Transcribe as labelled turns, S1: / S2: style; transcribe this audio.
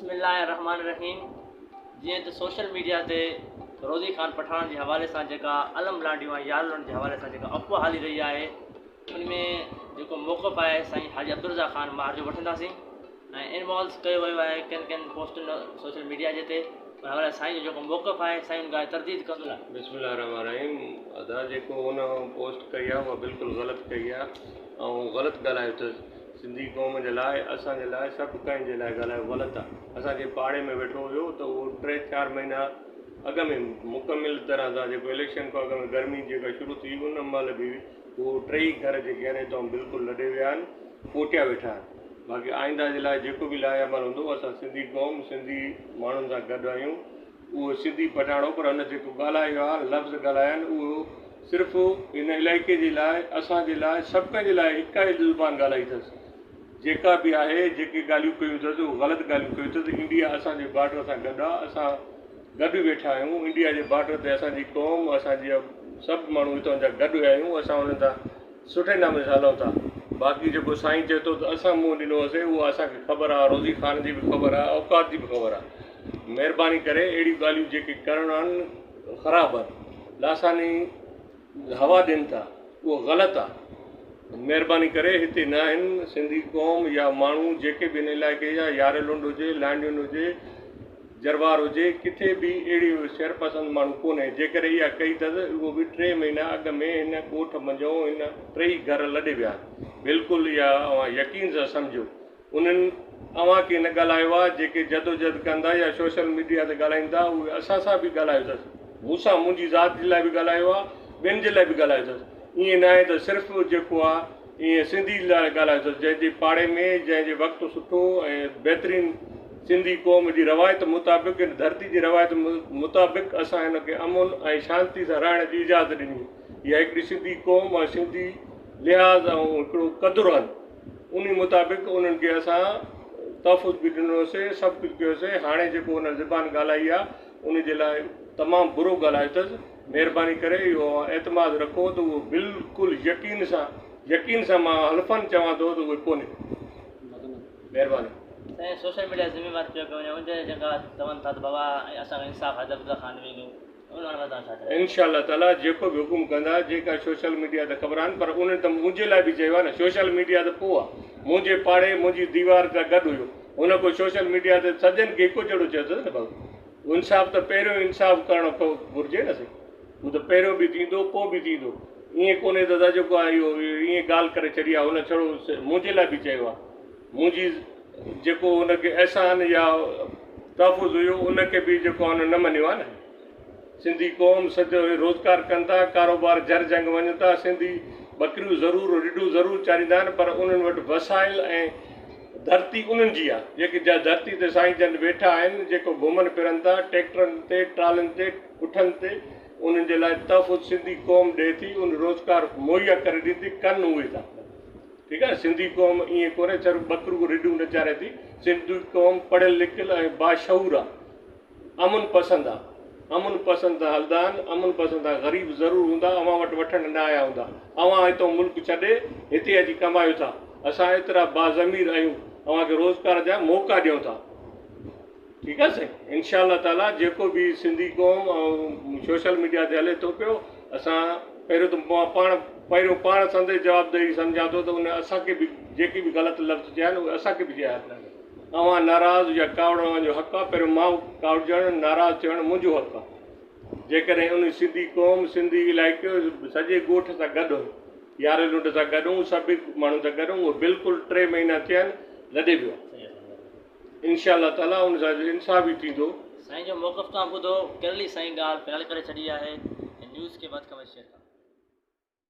S1: बिस्मिल्लाहिर्रहमानिर्रहीम। जीअं त सोशल मीडिया ते रोज़ी ख़ान पठान के हवाले से जेका अलम लांडियूं ऐं यारुनि के हवाले से जेका अफ़वाह हली रही है, उन में जेको मौक़िफ़ आहे साईं हाजी अब्दुर्रज़ा ख़ान मार जो वठंदासीं ऐं इनवॉल्व कयो वियो आहे किन पोस्टुनि सोशल मीडिया जे ते उन हवाले साईं जो जेको मौक़िफ़ आहे साईं उनखां तरदीद कंदो।
S2: बिस्मिल्लाहिर्रहमानिर्रहीम। अदा जेको हुन पोस्ट कई आहे उहा बिल्कुलु ग़लति कई आहे ऐं ग़लति ॻाल्हायो अथसि। सिंधी क़ौम जे लाइ, असांजे लाइ, सभु कंहिंजे लाइ ॻाल्हायो ग़लति आहे। असांजे पाड़े में वेठो हुयो त उहो 3-4 महीना अॻ में मुकमिल तरह सां जेको इलेक्शन खां अॻ में गर्मी जेका शुरू थी उन महिल बि उहो 3 घर जेके आहिनि हितां बिल्कुलु लॾे विया आहिनि, पोटिया वेठा आहिनि। बाक़ी आइंदा जे लाइ जेको बि लाहेअमल हूंदो, असां सिंधी क़ौम सिंधी माण्हुनि सां गॾु आहियूं। उहो सिंधी पटाड़ो पर हुन जेको ॻाल्हायो आहे, लफ़्ज़ ॻाल्हाया आहिनि, उहो सिर्फ़ु इन इलाइक़े जे लाइ, असांजे लाइ, सभु कंहिंजे लाइ हिकु ई ज़ुबान ॻाल्हाई अथसि। जेका बि आहे, जेके ॻाल्हियूं कयूं अथसि उहे ग़लति ॻाल्हियूं कयूं अथसि। इंडिया असांजे बॉर्डर सां गॾु आहे, असां गॾु वेठा आहियूं। इंडिया जे बॉर्डर ते असांजी क़ौम, असांजी सभु माण्हू हितां जा गॾु आहियूं। असां हुन सां सुठे नमूने सां हलूं था। बाक़ी जेको साईं चए थो त असां मुंहुं ॾिनो हुअसीं, उहो असांखे ख़बर आहे, रोज़ी ख़ान जी बि ख़बर आहे, औकात जी बि ख़बर आहे। महिरबानी करे अहिड़ियूं ॻाल्हियूं जेके करणु आहिनि ख़राबु आहिनि, लासानी हवा ॾियनि था, उहो ग़लति आहे। महिरबानी करे हिते न आहिनि सिंधी क़ौम या माण्हू जेके बि इन इलाइक़े जा, यारे लुंड हुजे, लांडियुनि हुजे, जरवार हुजे, किथे बि अहिड़ी शरपसंद माण्हू कोन्हे। जेकर इहा कई अथसि, उहो बि 3 महीना अॻ में हिन ॻोठ मंझो हिन 3 घर लॾे विया। बिल्कुलु इहा यकीन सां सम्झो। उन्हनि अव्हां खे न ॻाल्हायो आहे, जेके जदोजहद कंदा या सोशल मीडिया ते ॻाल्हाईंदा, उहे असां सां बि ॻाल्हायो अथसि। मूंसां मुंहिंजी ज़ात जे लाइ बि ॻाल्हायो आहे, ॿियनि जे लाइ बि ॻाल्हायो अथसि। ईअं न आहे त सिर्फ़ु जेको आहे ईअं सिंधी लाइ ॻाल्हायो अथसि। जंहिंजे पाड़े में, जंहिंजे वक़्तु सुठो ऐं बहितरीनु सिंधी क़ौम जी रवायत मुताबिक़, धरती जी रवायत मुताबिक़ असां हिन खे अमुन ऐं शांती सां रहण जी इजाज़त ॾिनी। इहा हिकिड़ी सिंधी क़ौम ऐं सिंधी लिहाज़ ऐं हिकिड़ो क़दुरु आहिनि। उन मुताबिक़ उन्हनि खे असां तहफ़ुज़ बि ॾिनोसीं, सभु कुझु कयोसीं। हाणे जेको हुन ज़बान ॻाल्हाई आहे, उन जे लाइ तमामु बुरो ॻाल्हायो अथसि। महिरबानी करे इहो एतमाद रखो त उहो बिल्कुलु यकीन सां मां हल्फ़न चवां थो त उहे कोन्हे। महिरबानी।
S1: साईं सोशल मीडिया ज़िम्मेवार पियो वञे, उनजे जेका चवनि था त बाबा असांखे इंसाफ़ हाजी अब्दुर्रज़ा ख़ान मिलियो, उन बारे में तव्हां छा चयो?
S2: इंशाअल्लाह ताला जेको बि हुकुम कंदा, जेका सोशल मीडिया ते ख़बर आहिनि, पर उन त मुंहिंजे लाइ बि चयो आहे न, सोशल मीडिया ते पोइ आहे। मुंहिंजे पाड़े, मुंहिंजी दीवार सां गॾु हुयो। हुन को सोशल मीडिया ते सॼनि खे हिकु जहिड़ो चयो अथसि न भाऊ। इंसाफ़ त पहिरियों इंसाफ़ करणु घुरिजे न साईं। हू त पहिरियों बि थींदो, पोइ बि थींदो। ईअं कोन्हे त जेको आहे इहो ईअं ॻाल्हि करे छॾी आहे। हुन छड़ो मुंहिंजे लाइ बि चयो आहे। मुंहिंजी जेको हुनखे अहसान या तहफ़ुज़ हुयो, उनखे बि जेको आहे हुन न मञियो आहे न। सिंधी क़ौम सॼो रोज़गार कनि था, कारोबार जर जंग वञनि था। सिंधी ॿकरियूं ज़रूरु, रिढूं ज़रूरु चाढ़ींदा आहिनि, पर उन्हनि वटि वसाइल ऐं धरती उन्हनि जी आहे। जेके धरती ते साईं जन वेठा आहिनि, जेको घुमनि फिरनि था ट्रैक्टरनि ते, ट्रालनि ते, पुठनि ते, उन्हनि जे लाइ तहफ़ुज़ सिंधी क़ौम ॾिए थी, उन रोज़गार मुहैया करे ॾींदी। कनि उहे था, ठीकु आहे। सिंधी क़ौम ईअं कोन्हे सिर्फ़ु ॿकरियूं रिढूं न चाढ़े थी। सिंधी क़ौम पढ़ियल लिखियल ऐं बाशऊर आहे, अमुन पसंदि आहे। अमुन पसंदि हलंदा आहिनि, अमुन पसंदि आहे। ग़रीब ज़रूरु हूंदा, अव्हां वटि वठण न आया हूंदा। अव्हां हितां मुल्क छॾे हिते अची कमायो था। असां एतिरा बाज़मीर आहियूं, अव्हांखे रोज़गार जा मौक़ा ॾियूं था। ठीकु आहे साईं। इंशाअल्लाह ताला जेको बि सिंधी क़ौम ऐं सोशल मीडिया ते हले थो पियो, असां पहिरियों त पाण संदे जवाबदेही सम्झां थो त उन असांखे बि जेके बि ग़लति लफ़्ज़ चया आहिनि, उहे असांखे बि चया आहिनि। अव्हां नाराज़ या कावड़ण जो हक़ु आहे, पहिरियों मां कावड़जणु, नाराज़ थियणु मुंहिंजो हक़ु आहे। जेकॾहिं उन सिंधी क़ौम, सिंधी इलाइक़े सॼे ॻोठ सां गॾु, यारे लुंड सां गॾु, सभु माण्हुनि सां गॾु, उहो बिल्कुलु 3 महीना थिया आहिनि, लॾे वियो। इंशाअल्लाह ताला उन सां इंसाफ़ ई थींदो।
S1: साईं जो मौक़िफ़ तव्हां ॿुधो, कहिड़ी साईं ॻाल्हि फ़िलहाल करे छॾी आहे। न्यूज़ के बाद कवर शेयर